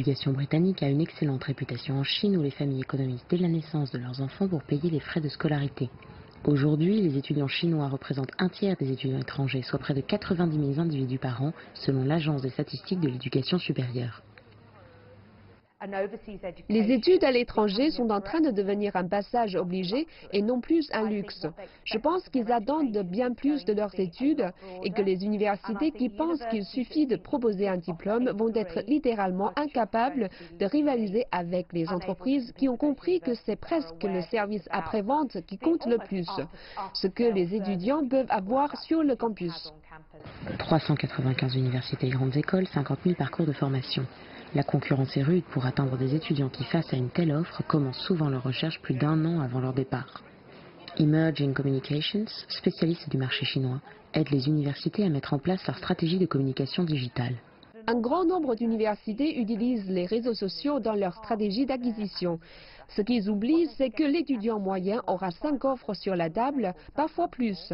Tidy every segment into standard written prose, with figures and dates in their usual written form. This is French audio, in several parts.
L'éducation britannique a une excellente réputation en Chine où les familles économisent dès la naissance de leurs enfants pour payer les frais de scolarité. Aujourd'hui, les étudiants chinois représentent un tiers des étudiants étrangers, soit près de 90 000 individus par an, selon l'Agence des statistiques de l'éducation supérieure. Les études à l'étranger sont en train de devenir un passage obligé et non plus un luxe. Je pense qu'ils attendent bien plus de leurs études et que les universités qui pensent qu'il suffit de proposer un diplôme vont être littéralement incapables de rivaliser avec les entreprises qui ont compris que c'est presque le service après-vente qui compte le plus, ce que les étudiants peuvent avoir sur le campus. 395 universités et grandes écoles, 50 000 parcours de formation. La concurrence est rude pour atteindre des étudiants qui, face à une telle offre, commencent souvent leur recherche plus d'un an avant leur départ. Emerging Communications, spécialiste du marché chinois, aide les universités à mettre en place leur stratégie de communication digitale. Un grand nombre d'universités utilisent les réseaux sociaux dans leur stratégie d'acquisition. Ce qu'ils oublient, c'est que l'étudiant moyen aura 5 offres sur la table, parfois plus.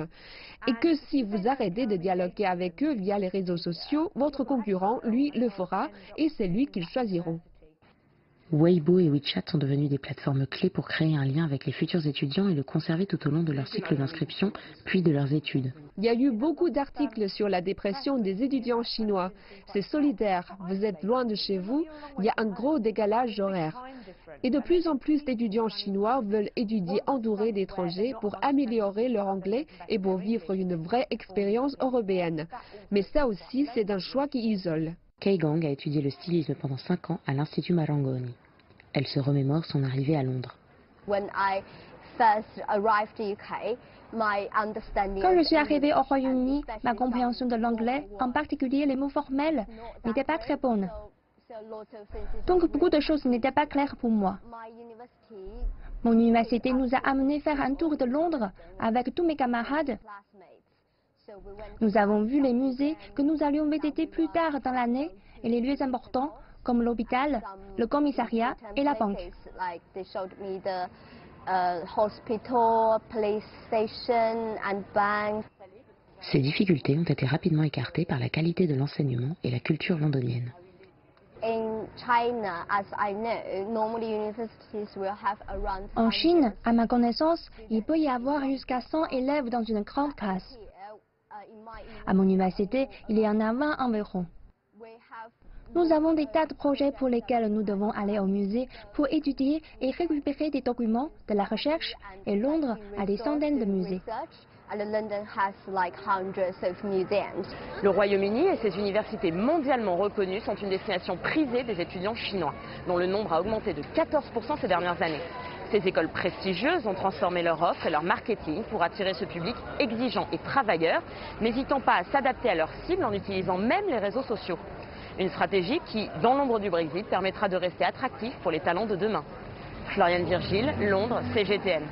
Et que si vous arrêtez de dialoguer avec eux via les réseaux sociaux, votre concurrent, lui, le fera et c'est lui qu'ils choisiront. Weibo et WeChat sont devenus des plateformes clés pour créer un lien avec les futurs étudiants et le conserver tout au long de leur cycle d'inscription, puis de leurs études. Il y a eu beaucoup d'articles sur la dépression des étudiants chinois. C'est solitaire, vous êtes loin de chez vous, il y a un gros décalage horaire. Et de plus en plus d'étudiants chinois veulent étudier entourés d'étrangers pour améliorer leur anglais et pour vivre une vraie expérience européenne. Mais ça aussi, c'est un choix qui isole. Kei Gang a étudié le stylisme pendant 5 ans à l'Institut Marangoni. Elle se remémore son arrivée à Londres. Quand je suis arrivée au Royaume-Uni, ma compréhension de l'anglais, en particulier les mots formels, n'était pas très bonne. Donc beaucoup de choses n'étaient pas claires pour moi. Mon université nous a amenés faire un tour de Londres avec tous mes camarades. Nous avons vu les musées que nous allions visiter plus tard dans l'année et les lieux importants comme l'hôpital, le commissariat et la banque. Ces difficultés ont été rapidement écartées par la qualité de l'enseignement et la culture londonienne. En Chine, à ma connaissance, il peut y avoir jusqu'à 100 élèves dans une grande classe. À mon université, il y en a 20 environ. Nous avons des tas de projets pour lesquels nous devons aller au musée pour étudier et récupérer des documents, de la recherche, et Londres a des centaines de musées. Le Royaume-Uni et ses universités mondialement reconnues sont une destination prisée des étudiants chinois, dont le nombre a augmenté de 14% ces dernières années. Ces écoles prestigieuses ont transformé leur offre et leur marketing pour attirer ce public exigeant et travailleur, n'hésitant pas à s'adapter à leur cible en utilisant même les réseaux sociaux. Une stratégie qui, dans l'ombre du Brexit, permettra de rester attractif pour les talents de demain. Floriane Virgile, Londres, CGTN.